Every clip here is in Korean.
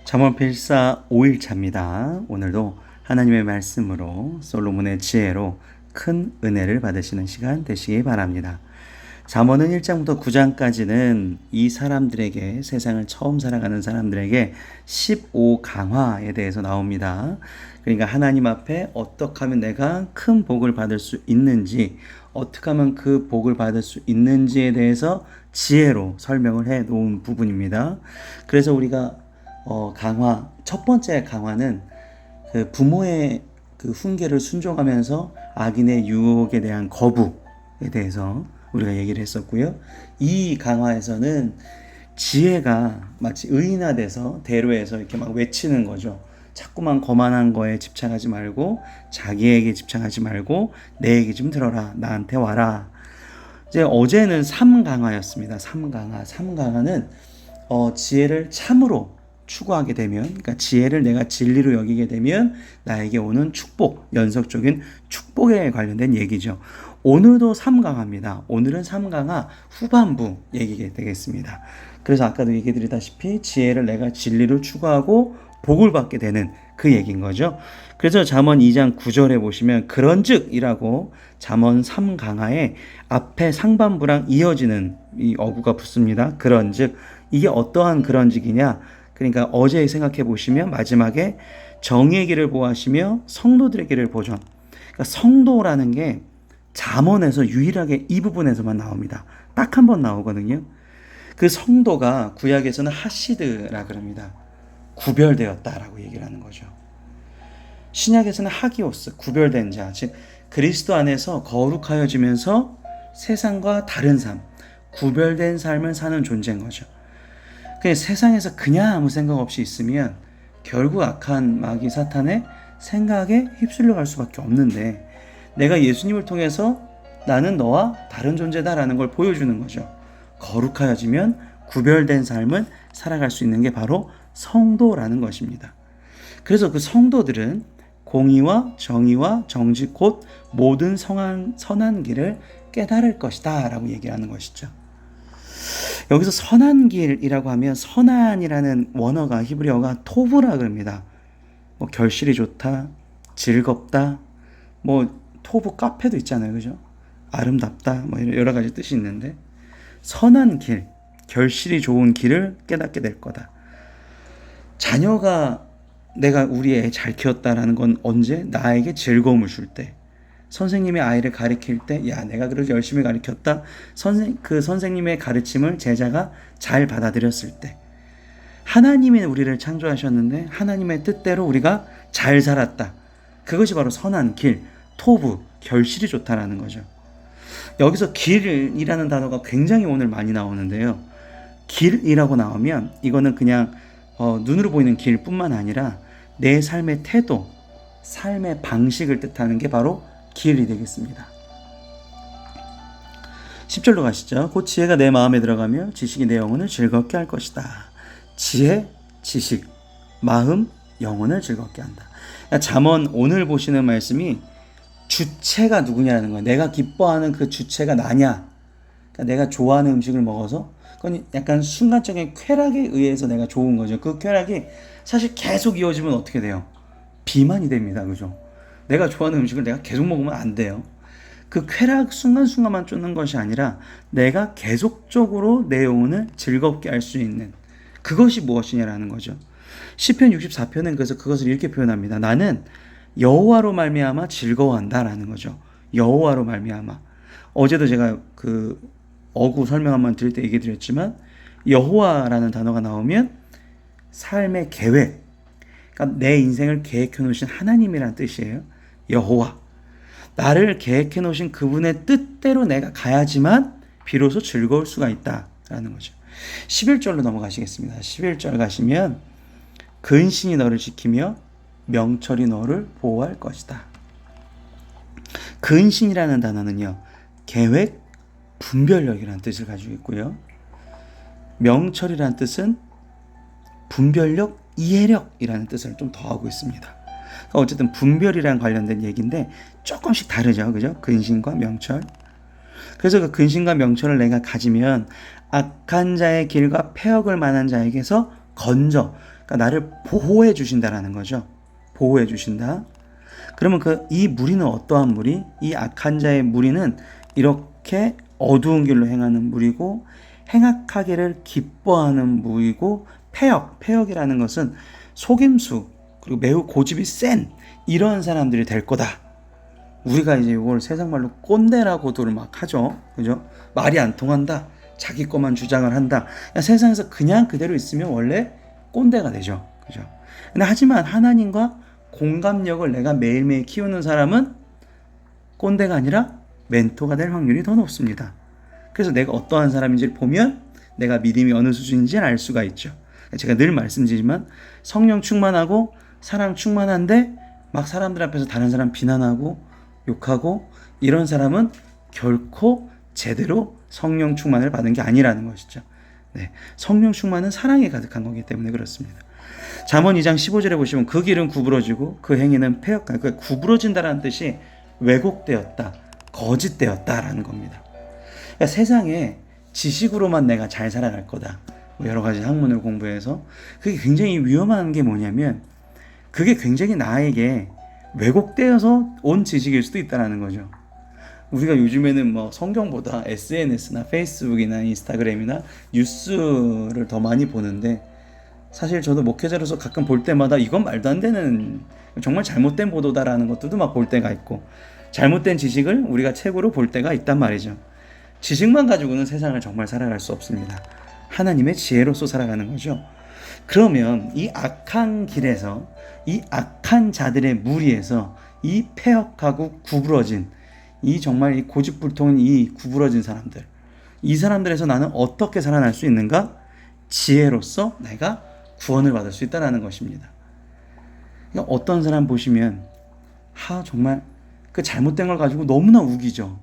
잠언 필사 5일차입니다. 오늘도 하나님의 말씀으로 솔로몬의 지혜로 큰 은혜를 받으시는 시간 되시기 바랍니다. 잠언은 1장부터 9장까지는 이 사람들에게, 세상을 처음 살아가는 사람들에게 15강화에 대해서 나옵니다. 그러니까 하나님 앞에 어떻게 하면 내가 큰 복을 받을 수 있는지, 어떻게 하면 그 복을 받을 수 있는지에 대해서 지혜로 설명을 해 놓은 부분입니다. 그래서 우리가 강화, 첫 번째 강화는 그 부모의 그 훈계를 순종하면서 악인의 유혹에 대한 거부에 대해서 우리가 얘기를 했었고요. 이 강화에서는 지혜가 마치 의인화돼서 대로에서 이렇게 막 외치는 거죠. 자꾸만 거만한 거에 집착하지 말고 자기에게 집착하지 말고 내에게 좀 들어라. 나한테 와라. 이제 어제는 3강화였습니다. 3강화. 3강화는 지혜를 참으로 추구하게 되면, 그러니까 지혜를 내가 진리로 여기게 되면 나에게 오는 축복, 연속적인 축복에 관련된 얘기죠. 오늘도 3강화입니다. 오늘은 3강화 후반부 얘기가 되겠습니다. 그래서 아까도 얘기 드리다시피 지혜를 내가 진리로 추구하고 복을 받게 되는 그 얘기인 거죠. 그래서 잠언 2장 9절에 보시면 그런즉이라고 잠언 3강화의 앞에 상반부랑 이어지는 이 어구가 붙습니다. 그런즉, 이게 어떠한 그런즉이냐? 그러니까 어제 생각해 보시면 마지막에 정의의 길을 보호하시며 성도들의 길을 보존. 그러니까 성도라는 게 잠언에서 유일하게 이 부분에서만 나옵니다. 딱 한 번 나오거든요. 그 성도가 구약에서는 하시드라 그럽니다. 구별되었다라고 얘기를 하는 거죠. 신약에서는 하기오스, 구별된 자, 즉 그리스도 안에서 거룩하여지면서 세상과 다른 삶, 구별된 삶을 사는 존재인 거죠. 세상에서 그냥 아무 생각 없이 있으면 결국 악한 마귀 사탄의 생각에 휩쓸려 갈 수밖에 없는데, 내가 예수님을 통해서 나는 너와 다른 존재다라는 걸 보여주는 거죠. 거룩하여지면 구별된 삶을 살아갈 수 있는 게 바로 성도라는 것입니다. 그래서 그 성도들은 공의와 정의와 정직 곧 모든 선한 길을 깨달을 것이다 라고 얘기하는 것이죠. 여기서 선한 길이라고 하면 선한이라는 원어가 히브리어가 토브라 그럽니다. 뭐 결실이 좋다, 즐겁다, 뭐 토브 카페도 있잖아요, 그죠? 아름답다, 뭐 여러 가지 뜻이 있는데, 선한 길, 결실이 좋은 길을 깨닫게 될 거다. 자녀가 내가 우리 애 잘 키웠다라는 건 언제? 나에게 즐거움을 줄 때. 선생님이 아이를 가르칠 때, 야, 내가 그렇게 열심히 가르쳤다. 그 선생님의 가르침을 제자가 잘 받아들였을 때. 하나님이 우리를 창조하셨는데 하나님의 뜻대로 우리가 잘 살았다. 그것이 바로 선한 길, 토부, 결실이 좋다라는 거죠. 여기서 길이라는 단어가 굉장히 오늘 많이 나오는데요. 길이라고 나오면 이거는 그냥 눈으로 보이는 길뿐만 아니라 내 삶의 태도, 삶의 방식을 뜻하는 게 바로 길이 되겠습니다. 10절로 가시죠. 곧 지혜가 내 마음에 들어가며 지식이 내 영혼을 즐겁게 할 것이다. 지혜, 지식, 마음, 영혼을 즐겁게 한다. 잠언 오늘 보시는 말씀이 주체가 누구냐는 거예요. 내가 기뻐하는 그 주체가 나냐. 그러니까 내가 좋아하는 음식을 먹어서 그건 약간 순간적인 쾌락에 의해서 내가 좋은 거죠. 그 쾌락이 사실 계속 이어지면 어떻게 돼요? 비만이 됩니다. 그죠? 내가 좋아하는 음식을 내가 계속 먹으면 안 돼요. 그 쾌락 순간순간만 쫓는 것이 아니라 내가 계속적으로 내 영혼을 즐겁게 할 수 있는 그것이 무엇이냐라는 거죠. 시편 64편은 그래서 그것을 이렇게 표현합니다. 나는 여호와로 말미암아 즐거워한다라는 거죠. 여호와로 말미암아. 어제도 제가 그 어구 설명 한번 드릴 때 얘기 드렸지만 여호와라는 단어가 나오면 삶의 계획, 그러니까 내 인생을 계획해 놓으신 하나님이란 뜻이에요. 여호와. 나를 계획해 놓으신 그분의 뜻대로 내가 가야지만 비로소 즐거울 수가 있다라는 거죠. 11절로 넘어가시겠습니다. 11절 가시면 근신이 너를 지키며 명철이 너를 보호할 것이다. 근신이라는 단어는요, 계획, 분별력이라는 뜻을 가지고 있고요. 명철이라는 뜻은 분별력, 이해력이라는 뜻을 좀 더하고 있습니다. 그러니까 어쨌든 분별이랑 관련된 얘기인데 조금씩 다르죠, 그죠? 근신과 명철. 그래서 그 근신과 명철을 내가 가지면 악한 자의 길과 패역을 만한 자에게서 건져, 그러니까 나를 보호해 주신다라는 거죠. 보호해 주신다. 그러면 이 무리는 어떠한 무리? 이 악한 자의 무리는 이렇게 어두운 길로 행하는 무리고 행악하기를 기뻐하는 무리고 폐역이라는 것은 속임수 그리고 매우 고집이 센 이런 사람들이 될 거다. 우리가 이제 이걸 세상 말로 꼰대라고도 막 하죠. 그죠? 말이 안 통한다. 자기 것만 주장을 한다. 세상에서 그냥 그대로 있으면 원래 꼰대가 되죠. 그죠? 근데 하지만 하나님과 공감력을 내가 매일매일 키우는 사람은 꼰대가 아니라 멘토가 될 확률이 더 높습니다. 그래서 내가 어떠한 사람인지를 보면 내가 믿음이 어느 수준인지를 알 수가 있죠. 제가 늘 말씀드리지만 성령 충만하고 사랑 충만한데 막 사람들 앞에서 다른 사람 비난하고 욕하고 이런 사람은 결코 제대로 성령 충만을 받은 게 아니라는 것이죠. 네, 성령 충만은 사랑에 가득한 거기 때문에 그렇습니다. 잠언 2장 15절에 보시면 그 길은 구부러지고 그 행위는 폐역한, 그 구부러진다라는 뜻이 왜곡되었다, 거짓되었다라는 겁니다. 그러니까 세상에 지식으로만 내가 잘 살아갈 거다. 여러 가지 학문을 공부해서 그게 굉장히 위험한 게 뭐냐면 그게 굉장히 나에게 왜곡되어서 온 지식일 수도 있다는 거죠. 우리가 요즘에는 뭐 성경보다 SNS나 페이스북이나 인스타그램이나 뉴스를 더 많이 보는데 사실 저도 목회자로서 가끔 볼 때마다 이건 말도 안 되는 정말 잘못된 보도다라는 것들도 막 볼 때가 있고 잘못된 지식을 우리가 책으로 볼 때가 있단 말이죠. 지식만 가지고는 세상을 정말 살아갈 수 없습니다. 하나님의 지혜로서 살아가는 거죠. 그러면 이 악한 길에서 이 악한 자들의 무리에서 이 폐역하고 구부러진 이 정말 이 고집불통인 이 구부러진 사람들, 이 사람들에서 나는 어떻게 살아날 수 있는가? 지혜로서 내가 구원을 받을 수 있다는 것입니다. 그러니까 어떤 사람 보시면 정말 그 잘못된 걸 가지고 너무나 우기죠.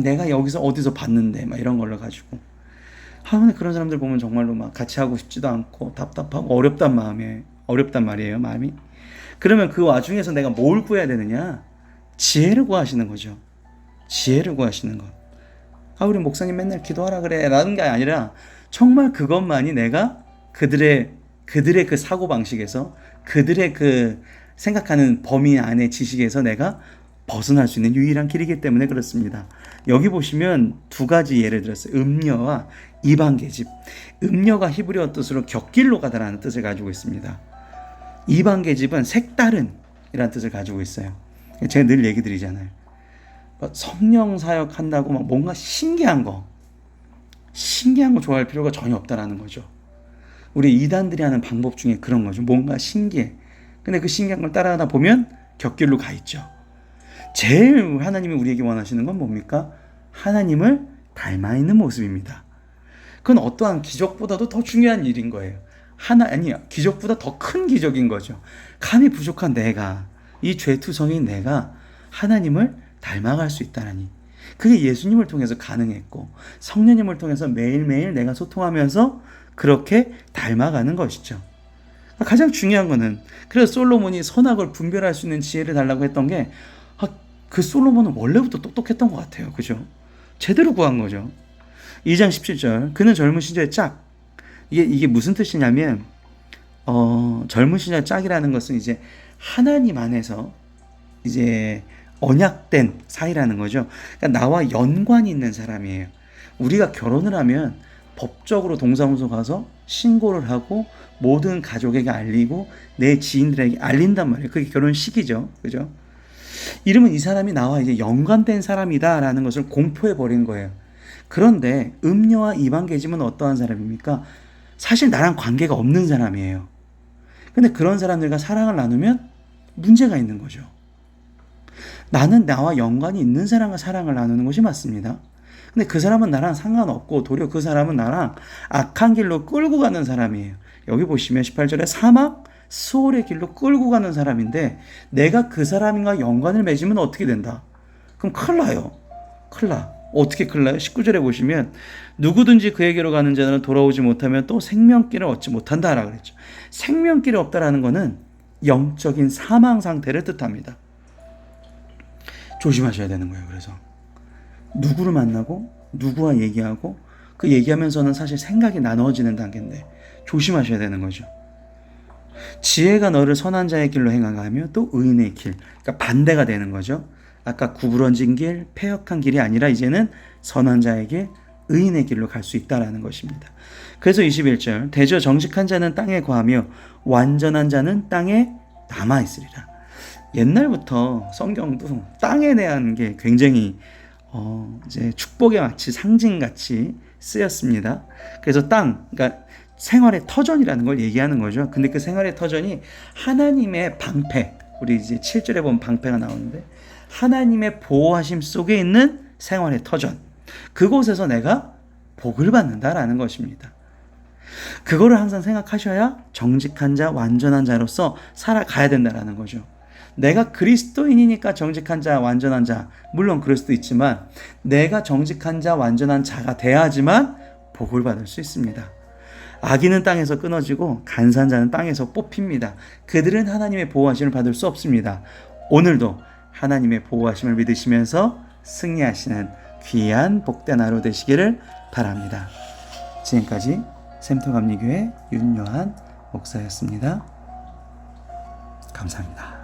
내가 여기서 어디서 봤는데 막 이런 걸로 가지고 근데 그런 사람들 보면 정말로 막 같이 하고 싶지도 않고 답답하고 어렵단 말이에요, 마음이. 그러면 그 와중에서 내가 뭘 구해야 되느냐? 지혜를 구하시는 거죠. 지혜를 구하시는 것. 우리 목사님 맨날 기도하라 그래 라는 게 아니라 정말 그것만이 내가 그들의 그 사고방식에서 그들의 그 생각하는 범위 안의 지식에서 내가 벗어날 수 있는 유일한 길이기 때문에 그렇습니다. 여기 보시면 두 가지 예를 들었어요. 음녀와 이방계집. 음녀가 히브리어 뜻으로 곁길로 가다라는 뜻을 가지고 있습니다. 이방계집은 색다른 이라는 뜻을 가지고 있어요. 제가 늘 얘기 드리잖아요. 성령 사역한다고 막 뭔가 신기한 거 좋아할 필요가 전혀 없다라는 거죠. 우리 이단들이 하는 방법 중에 그런 거죠. 뭔가 신기해. 근데 그 신기한 걸 따라가다 보면 곁길로 가 있죠. 제일 하나님이 우리에게 원하시는 건 뭡니까? 하나님을 닮아 있는 모습입니다. 그건 어떠한 기적보다도 더 중요한 일인 거예요. 기적보다 더 큰 기적인 거죠. 감이 부족한 내가, 이 죄투성인 내가 하나님을 닮아갈 수 있다라니. 그게 예수님을 통해서 가능했고 성령님을 통해서 매일매일 내가 소통하면서 그렇게 닮아가는 것이죠. 가장 중요한 거는 그래서 솔로몬이 선악을 분별할 수 있는 지혜를 달라고 했던 게 그 솔로몬은 원래부터 똑똑했던 것 같아요. 그죠? 제대로 구한 거죠. 2장 17절 그는 젊은 시절에 짝. 이게 무슨 뜻이냐면 젊은 시절 짝이라는 것은 이제 하나님 안에서 이제 언약된 사이라는 거죠. 그러니까 나와 연관이 있는 사람이에요. 우리가 결혼을 하면 법적으로 동사무소 가서 신고를 하고 모든 가족에게 알리고 내 지인들에게 알린단 말이에요. 그게 결혼식이죠. 그죠? 이러면 이 사람이 나와 이제 연관된 사람이다라는 것을 공포해 버린 거예요. 그런데 음녀와 이방계집은 어떠한 사람입니까? 사실 나랑 관계가 없는 사람이에요. 근데 그런 사람들과 사랑을 나누면 문제가 있는 거죠. 나는 나와 연관이 있는 사람과 사랑을 나누는 것이 맞습니다. 근데 그 사람은 나랑 상관없고 도리어 그 사람은 나랑 악한 길로 끌고 가는 사람이에요. 여기 보시면 18절에 사막, 수월의 길로 끌고 가는 사람인데 내가 그 사람과 연관을 맺으면 어떻게 된다? 그럼 큰일 나요. 큰일 나. 어떻게 큰일 나요? 19절에 보시면 누구든지 그에게로 가는 자는 돌아오지 못하면 또 생명길을 얻지 못한다라고 그랬죠. 생명길이 없다라는 것은 영적인 사망 상태를 뜻합니다. 조심하셔야 되는 거예요. 그래서 누구를 만나고 누구와 얘기하고 그 얘기하면서는 사실 생각이 나눠지는 단계인데 조심하셔야 되는 거죠. 지혜가 너를 선한 자의 길로 행하게 하며 또 의인의 길. 그러니까 반대가 되는 거죠. 아까 구부러진 길, 패역한 길이 아니라 이제는 선한 자의 길, 의인의 길로 갈 수 있다라는 것입니다. 그래서 21절 대저 정직한 자는 땅에 거하며 완전한 자는 땅에 남아 있으리라. 옛날부터 성경도 땅에 대한 게 굉장히 이제 축복의 마치 상징같이 쓰였습니다. 그래서 땅, 그러니까 생활의 터전이라는 걸 얘기하는 거죠. 근데 그 생활의 터전이 하나님의 방패, 우리 이제 7절에 보면 방패가 나오는데 하나님의 보호하심 속에 있는 생활의 터전, 그곳에서 내가 복을 받는다라는 것입니다. 그거를 항상 생각하셔야 정직한 자, 완전한 자로서 살아가야 된다라는 거죠. 내가 그리스도인이니까 정직한 자, 완전한 자, 물론 그럴 수도 있지만 내가 정직한 자, 완전한 자가 돼야지만 복을 받을 수 있습니다. 악인은 땅에서 끊어지고 간사한 자는 땅에서 뽑힙니다. 그들은 하나님의 보호하심을 받을 수 없습니다. 오늘도 하나님의 보호하심을 믿으시면서 승리하시는 귀한 복된 하루 되시기를 바랍니다. 지금까지 샘터감리교회 윤요한 목사였습니다. 감사합니다.